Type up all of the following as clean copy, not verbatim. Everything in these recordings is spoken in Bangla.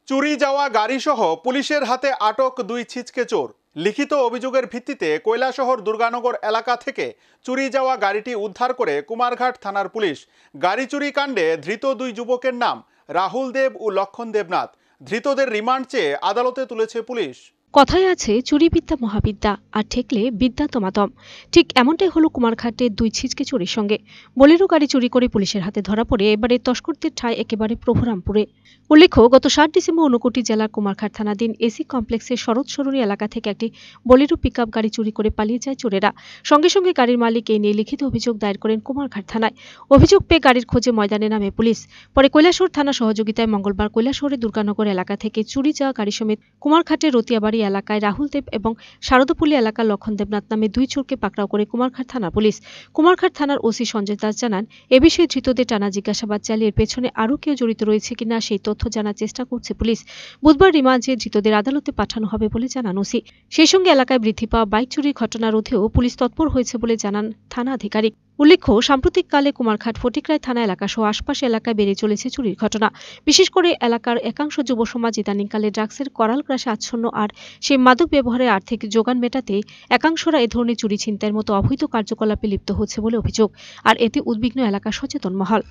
চুরি যাওয়া গাড়িসহ পুলিশের হাতে আটক দুই ছিচকে চোর। লিখিত অভিযোগের ভিত্তিতে কৈলাসহর দুর্গানগর এলাকা থেকে চুরি যাওয়া গাড়িটি উদ্ধার করে কুমারঘাট থানার পুলিশ। গাড়ি চুরি কাণ্ডে ধৃত দুই যুবকের নাম রাহুল দেব ও লক্ষণ দেবনাথ। ধৃতদের রিমান্ড চেয়ে আদালতে তুলেছে পুলিশ। কথায় আছে চুরি বিদ্যা মহাবিদ্যা, আর ঠেকলে বিদ্যা তোমাতম। ঠিক এমনটাই হলো কুমারঘাটের দুই ছিচকে চোরের সঙ্গে। বোলেরো গাড়ি চুরি করে পুলিশের হাতে ধরা পড়ে এবারে তস্করদের ঠাঁই একেবারে প্রভুরামপুরে। উল্লেখ্য, গত 7 ডিসেম্বর ঊনকোটি জেলার কুমারঘাট থানাধীন এসি কমপ্লেক্সের শরৎ সরণী এলাকা থেকে একটি বোলেরো পিকআপ গাড়ি চুরি করে পালিয়ে যায় চোরেরা। সঙ্গে সঙ্গে গাড়ির মালিক এই নিয়ে লিখিত অভিযোগ দায়ের করেন কুমারঘাট থানায়। অভিযোগ পেয়ে গাড়ির খোঁজে ময়দানে নামে পুলিশ। পরে কৈলাসহর থানা সহযোগিতায় মঙ্গলবার কৈলাসহরের দুর্গানগর এলাকা থেকে চুরি যাওয়া গাড়ি সমেত কুমারঘাটের রতিয়াবাড়ি এলাকায় রাহুল দেব এবং শারদাপল্লী এলাকার লক্ষণ দেবনাথ নামে দুই চোরকে পাকড়াও করে কুমারঘাট থানার পুলিশ। কুমারঘাট থানার ওসি সঞ্জয় দাস জানান, এ বিষয়ে ধৃতদের টানা জিজ্ঞাসাবাদ চালিয়ে এর পেছনে আরও কেউ জড়িত রয়েছে কিনা সেই তথ্য জানার চেষ্টা করছে পুলিশ। বুধবার রিমান্ডে ধৃতদের আদালতে পাঠানো হবে বলে জানান ওসি। সেই সঙ্গে এলাকায় বৃদ্ধি পাওয়া বাইক চুরির ঘটনা রোধেও পুলিশ তৎপর হয়েছে বলে জানান থানা আধিকারিক। উল্লেখ্য, সাম্প্রতিককালে কুমারঘাট ফটিকরায় থানা এলাকা সহ আশপাশ এলাকায় বেড়ে চলেছে চুরির ঘটনা। বিশেষ করে এলাকার একাংশ যুব সমাজ ইদানিংকালে ড্রাগসের করাল গ্রাসে আচ্ছন্ন, আর সেই মাদক ব্যবহারে আর্থিক যোগান মেটাতে একাংশরা এ ধরনের চুরি ছিনতাইয়ের মতো অবৈধ কার্যকলাপে লিপ্ত হচ্ছে বলে অভিযোগ। আর এতে উদ্বিগ্ন এলাকার সচেতন মহল।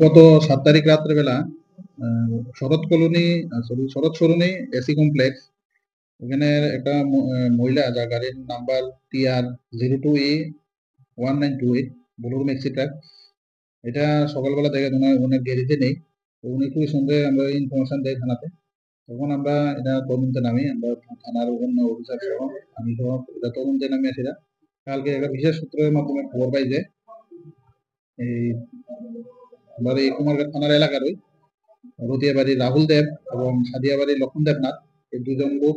গত 7 তারিখ রাত্রেবেলা শরৎ সরণি এসি কমপ্লেক্স, ওখানে একটা মহিলা, যা গাড়ির number TR02E1928 Bolero maxi truck, এটা সকালবেলা দেখে ওনার গ্যারেজে নেই। তো উনি খুবই সন্দেহে আমরা ইনফরমেশন দেয় থানাতে। তখন আমরা এটা তদন্তে নামি, আমরা থানার অন্য অফিসার সহ আমি সহ এটা তদন্তে নামি আসিরা। কালকে একটা বিশেষ সূত্রের মাধ্যমে খবর পাই যে এই আমরা এই কুমারঘাট থানার এলাকার ওই রতিয়াবাড়ি রাহুল দেব এবং সাদিয়াবাড়ি লক্ষণ দেবনাথ, এই দুজন লোক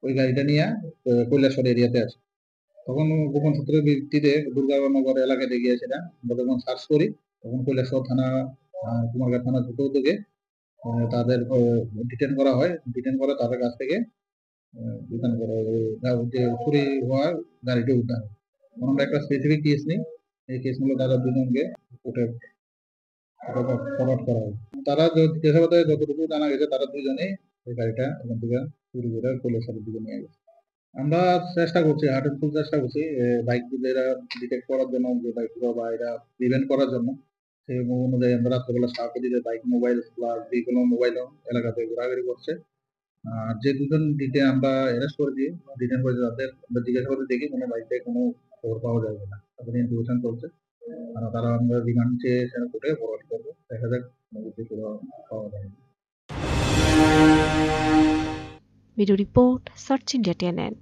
ওই গাড়িটা নিয়ে কৈলাসহর এরিয়াতে আছে। তখন গোপন সূত্রের ভিত্তিতে দুর্গানগর এলাকাতে গিয়েছিলাম। আমরা যখন সার্চ করি তখন কৈলাসহর থানা, কুমারঘাট থানা দুটো উদ্যোগে তাদের ডিটেন করা হয়। ডিটেন করে তাদের কাছ থেকে চুরি হওয়া গাড়িটি উদ্ধার হয়। আমরা একটা স্পেসিফিক কেস নিই, এই কেস নিয়ে তারা দুজনকে কোর্টে ফরওয়ার্ড করা হয়। তারা জিজ্ঞাসাবাদে যতটুকু জানা গেছে, তারা দুজনেই এই গাড়িটা এখান থেকে চুরি করে কৈলাসহরের দিকে নিয়ে গেছে। আমরা চেষ্টা করছি, হার্ড ফুল চেষ্টা করছি বাইক এরা ডিটেক্ট করার জন্য, যে বাইক বা এরা প্রিভেন্ট করার জন্য। সেই অনুযায়ী আমরা রাত্রেবেলা সাহায্য দিতে বাইক, মোবাইল প্লাস যে কোনো মোবাইলও এলাকাতে ঘোরাঘুরি করছে। আর যে দুজন আমরা অ্যারেস্ট করেছি, ডিটেন করেছি, তাদের আমরা জিজ্ঞাসাবাদে দেখি কোনো বাইকে কোনো খবর পাওয়া যাবে না, তাদের ইনফরমেশন চলছে। তারা আমরা রিমান্ড চেয়ে কোর্টে ফরওয়ার্ড করবো, দেখা যাক পাওয়া যায়। Video report search India TNN।